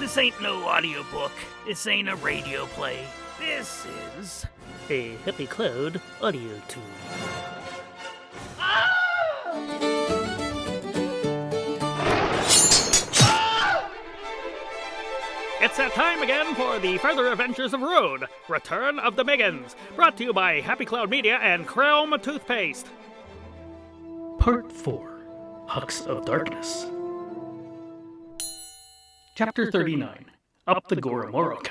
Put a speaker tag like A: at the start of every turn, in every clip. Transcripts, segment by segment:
A: This ain't no audiobook. This ain't a radio play. This is a Happy Cloud AudioToon. It's that time again for the Further Adventures of Rune, Return of the Miggins, brought to you by Happy Cloud Media and Chrome Toothpaste. Part 4, Hucks of Darkness. Chapter 39, Up the Goromorokye.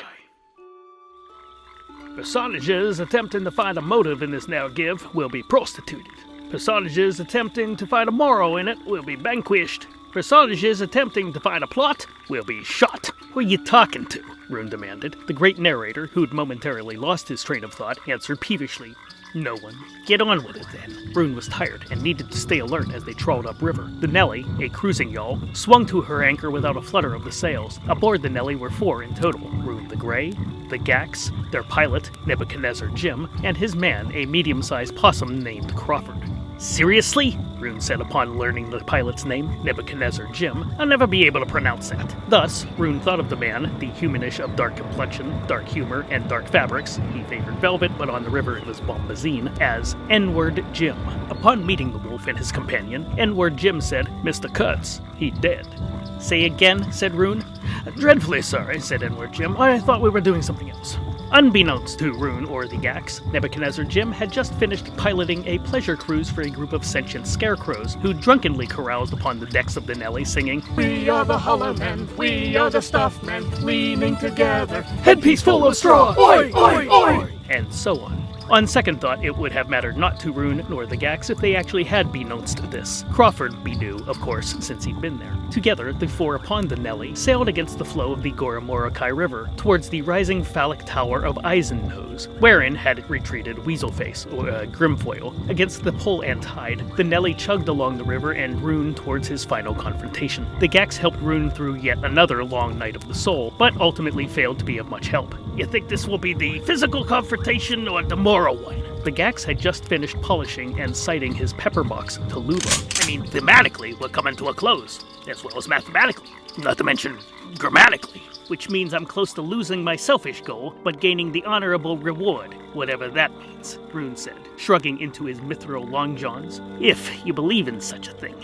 A: Personages attempting to find a motive in this narrative will be prostituted. Personages attempting to find a moral in it will be vanquished. Personages attempting to find a plot will be shot. Who are you talking to? Rune demanded. The great narrator, who'd momentarily lost his train of thought, answered peevishly. No one. Get on with it, then. Rune was tired and needed to stay alert as they trawled upriver. The Nelly, a cruising yawl, swung to her anchor without a flutter of the sails. Aboard the Nelly were 4 in total. Rune the Grey, the Gax, their pilot, Nebuchadnezzar Jim, and his man, a medium-sized possum named Crawford. Seriously? Rune said upon learning the pilot's name, Nebuchadnezzar Jim. I'll never be able to pronounce that. Thus, Rune thought of the man, the humanish of dark complexion, dark humor, and dark fabrics, he favored velvet, but on the river it was bombazine, as N-word Jim. Upon meeting the wolf and his companion, N-word Jim said, Mr. Kurtz, he dead. Say again, said Rune. Dreadfully sorry, said N-word Jim. I thought we were doing something else. Unbeknownst to Rune or the Gax, Nebuchadnezzar Jim had just finished piloting a pleasure cruise for a group of sentient scarecrows who drunkenly caroused upon the decks of the Nelly singing, We are the hollow men, we are the stuffed men, leaning together, headpiece full of straw, oi, oi, oi, and so on. On second thought, it would have mattered not to Rune nor the Gax if they actually had beknownst this. Crawford be knew, of course, since he'd been there. Together, the 4 upon the Nelly sailed against the flow of the Goromorokye River towards the rising phallic tower of Eizenoz, wherein had retreated Weaselface, or Grimfoyle. Against the pull and tide, the Nelly chugged along the river and Rune towards his final confrontation. The Gax helped Rune through yet another long night of the soul, but ultimately failed to be of much help. You think this will be the physical confrontation or the moral one? The Gax had just finished polishing and sighting his pepper box to Lula. I mean, thematically, we're coming to a close, as well as mathematically, not to mention grammatically, which means I'm close to losing my selfish goal, but gaining the honorable reward, whatever that means, Rune said, shrugging into his mithril long johns. If you believe in such a thing.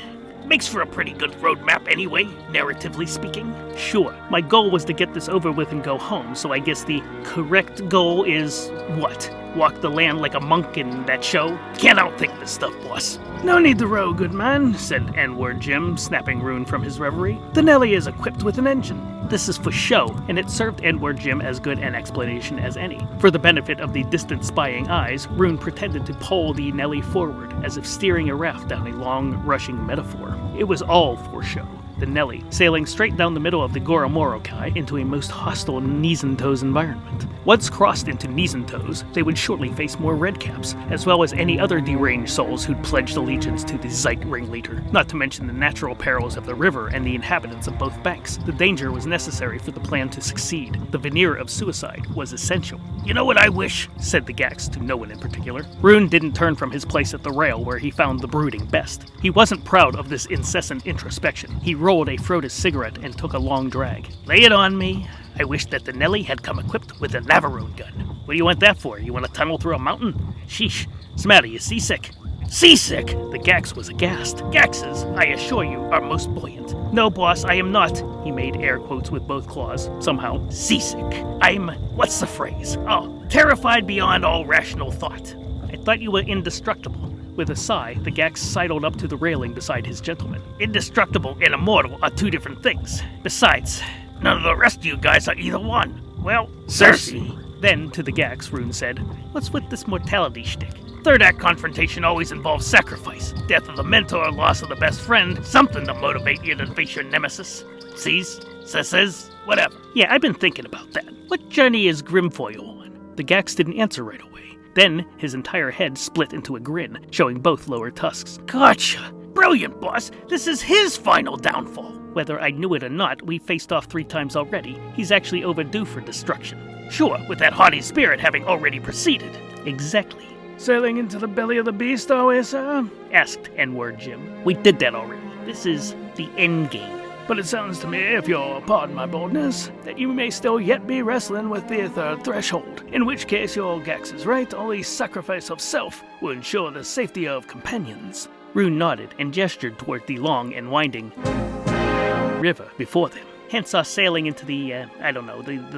A: Makes for a pretty good roadmap anyway, narratively speaking. Sure, my goal was to get this over with and go home, so I guess the correct goal is what? Walk the land like a monk in that show? Can't outthink this stuff, boss. No need to row, good man, said N-word Jim, snapping Rune from his reverie. The Nelly is equipped with an engine. This is for show, and it served N-word Jim as good an explanation as any. For the benefit of the distant spying eyes, Rune pretended to pole the Nelly forward, as if steering a raft down a long, rushing metaphor. It was all for show. The Nelly, sailing straight down the middle of the Goromorokye into a most hostile Eizenoz environment. Once crossed into Eizenoz, they would shortly face more redcaps, as well as any other deranged souls who'd pledged allegiance to the Zeit ringleader, not to mention the natural perils of the river and the inhabitants of both banks. The danger was necessary for the plan to succeed. The veneer of suicide was essential. You know what I wish? Said the Gax to no one in particular. Rune didn't turn from his place at the rail where he found the brooding best. He wasn't proud of this incessant introspection. He rolled a Frotus cigarette and took a long drag. Lay it on me. I wish that the Nelly had come equipped with a Navarone gun. What do you want that for? You want to tunnel through a mountain? Sheesh. What's the matter? You seasick? Seasick? The Gax was aghast. Gaxes, I assure you, are most buoyant. No, boss, I am not. He made air quotes with both claws. Somehow, seasick. I'm, what's the phrase? Oh, terrified beyond all rational thought. I thought you were indestructible. With a sigh, the Gax sidled up to the railing beside his gentleman. Indestructible and immortal are 2 different things. Besides, none of the rest of you guys are either one. Well, Circe. Then, to the Gax, Rune said, what's with this mortality shtick? Third act confrontation always involves sacrifice. Death of the mentor, loss of the best friend, something to motivate you to face your nemesis. Sees? Says? Whatever. Yeah, I've been thinking about that. What journey is Grimfoyle on? The Gax didn't answer right away. Then, his entire head split into a grin, showing both lower tusks. Gotcha! Brilliant, boss! This is his final downfall! Whether I knew it or not, we faced off 3 times already. He's actually overdue for destruction. Sure, with that haughty spirit having already proceeded. Exactly. Sailing into the belly of the beast, are we, sir? Asked N-word Jim. We did that already. This is the end game. but it sounds to me, if you'll pardon my boldness, that you may still yet be wrestling with the third threshold, in which case your Gax is right, only sacrifice of self will ensure the safety of companions.
B: Rune nodded and gestured toward the long and winding river before them. Hence our sailing into the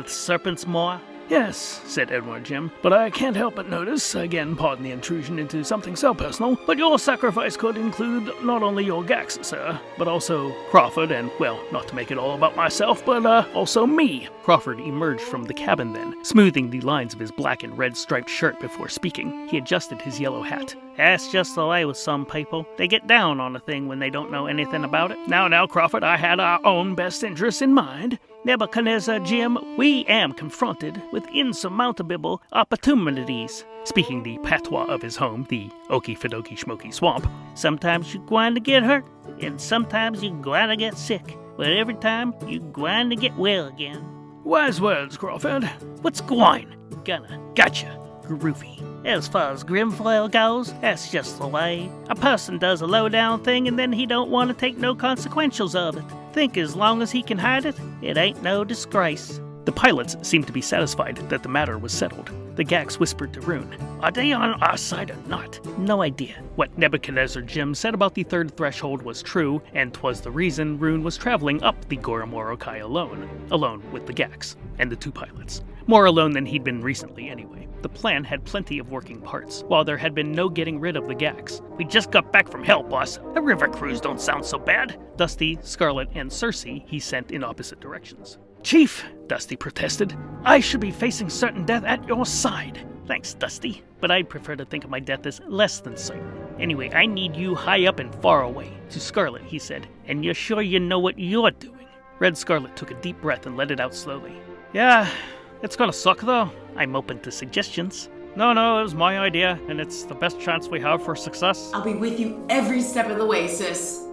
B: Serpent's Maw?
A: Yes, said Edward Jim, but I can't help but notice, again pardon the intrusion into something so personal, but your sacrifice could include not only your Gax, sir, but also Crawford and, well, not to make it all about myself, but also me.
B: Crawford emerged from the cabin then, smoothing the lines of his black and red striped shirt before speaking. He adjusted his yellow hat. That's just the way with some people. They get down on a thing when they don't know anything about it.
A: Now, Crawford, I had our own best interests in mind.
B: Nebuchadnezzar, Jim, we am confronted with insurmountable opportunities. Speaking the patois of his home, the Okie Schmoky Swamp. Sometimes you're going to get hurt, and sometimes you're going to get sick. But every time, you're going to get well again.
A: Wise words, Crawford.
B: What's gwine? Gotcha. Groovy. As far as Grimfoyle goes, that's just the way. A person does a low-down thing and then he don't want to take no consequentials of it. Think as long as he can hide it, it ain't no disgrace.
A: The pilots seemed to be satisfied that the matter was settled. The Gax whispered to Rune, "Are they on our side or not?"
B: No idea.
A: What Nebuchadnezzar Jim said about the third threshold was true, and 'twas the reason Rune was traveling up the Goromorokye alone with the Gax and the two pilots. More alone than he'd been recently anyway. The plan had plenty of working parts, while there had been no getting rid of the Gax.
B: "We just got back from hell, boss. A river cruise don't sound so bad."
A: Dusty, Scarlet, and Circe he sent in opposite directions. "Chief," Dusty protested, "I should be facing certain death at your side."
B: "Thanks, Dusty, but I'd prefer to think of my death as less than certain. Anyway, I need you high up and far away." To Scarlet, he said, "And you're sure you know what you're doing?"
A: Red Scarlet took a deep breath and let it out slowly.
B: "Yeah, it's gonna suck, though. I'm open to suggestions."
A: No, it was my idea, and it's the best chance we have for success."
C: "I'll be with you every step of the way, sis.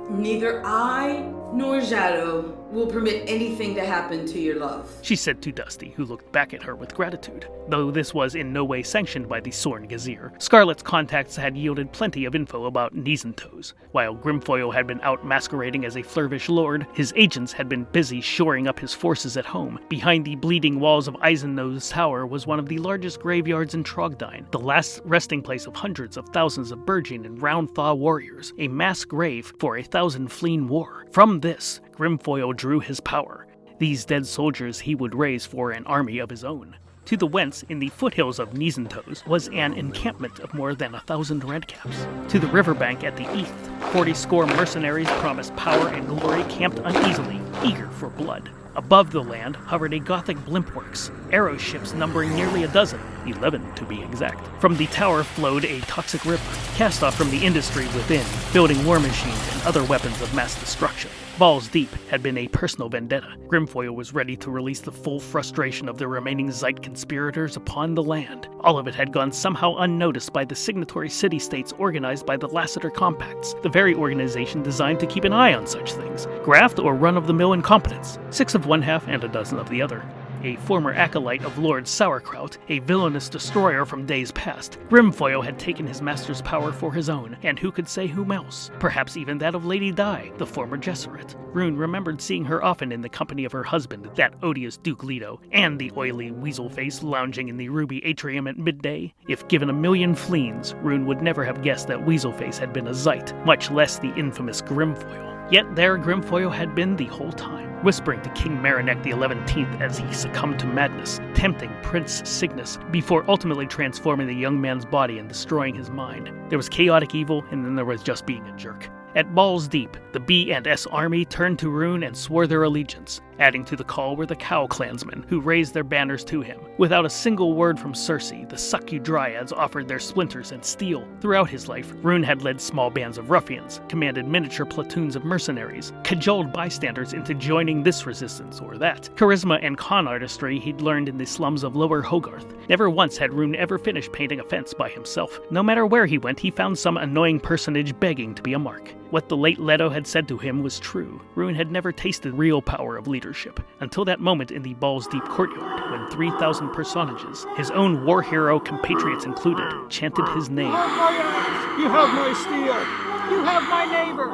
C: Neither I nor Shadow will permit anything to happen to your love,"
A: she said to Dusty, who looked back at her with gratitude. Though this was in no way sanctioned by the Sorn Gazir, Scarlet's contacts had yielded plenty of info about Eizenoz. While Grimfoyle had been out masquerading as a Flurvish lord, his agents had been busy shoring up his forces at home. Behind the bleeding walls of Eizenoz Tower was one of the largest graveyards in Trogdine, the last resting place of hundreds of thousands of Berging and Roundthaw warriors, a mass grave for 1,000 fleeing war. From this, Grimfoyle drew his power. These dead soldiers he would raise for an army of his own. To the west, in the foothills of Eizenoz, was an encampment of more than 1,000 redcaps. To the riverbank at the east, 40 mercenaries promised power and glory camped uneasily, eager for blood. Above the land hovered a Gothic blimpworks, arrow ships numbering nearly a dozen, 11 to be exact. From the tower flowed a toxic river, cast off from the industry within, building war machines and other weapons of mass destruction. Balls Deep had been a personal vendetta. Grimfoyle was ready to release the full frustration of the remaining Zeit conspirators upon the land. All of it had gone somehow unnoticed by the signatory city-states organized by the Lassiter Compacts, the very organization designed to keep an eye on such things. Graft or run-of-the-mill incompetence, 6 of one half and a dozen of the other. A former acolyte of Lord Sauerkraut, a villainous destroyer from days past, Grimfoyle had taken his master's power for his own, and who could say whom else? Perhaps even that of Lady Di, the former Gesserit. Rune remembered seeing her often in the company of her husband, that odious Duke Leto, and the oily weasel-face lounging in the ruby atrium at midday. If given a million fleens, Rune would never have guessed that Weaselface had been a Zeit, much less the infamous Grimfoyle. Yet there Grimfoyle had been the whole time, whispering to King Marineck the 11th as he succumbed to madness, tempting Prince Cygnus, before ultimately transforming the young man's body and destroying his mind. There was chaotic evil, and then there was just being a jerk. At Balls Deep, the B&S army turned to Rune and swore their allegiance. Adding to the call were the Cow clansmen, who raised their banners to him. Without a single word from Circe, the Suck-You Dryads offered their splinters and steel. Throughout his life, Rune had led small bands of ruffians, commanded miniature platoons of mercenaries, cajoled bystanders into joining this resistance or that. Charisma and con artistry he'd learned in the slums of Lower Hogarth. Never once had Rune ever finished painting a fence by himself. No matter where he went, he found some annoying personage begging to be a mark. What the late Leto had said to him was true. Rune had never tasted real power of leadership, until that moment in the Balls Deep courtyard, when 3,000 personages, his own war hero compatriots included, chanted his name. You have my axe! You have my steel! You have my neighbor!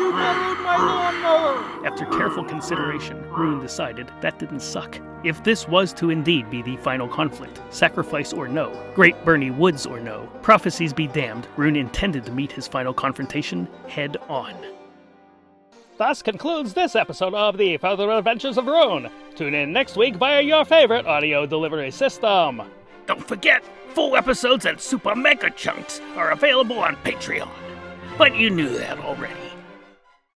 A: You After careful consideration, Rune decided that didn't suck. If this was to indeed be the final conflict, sacrifice or no, Great Bernie Woods or no, prophecies be damned, Rune intended to meet his final confrontation head on. Thus concludes this episode of the Further Adventures of Rune. Tune in next week via your favorite audio delivery system.
B: Don't forget, full episodes and super mega chunks are available on Patreon. But you knew that already.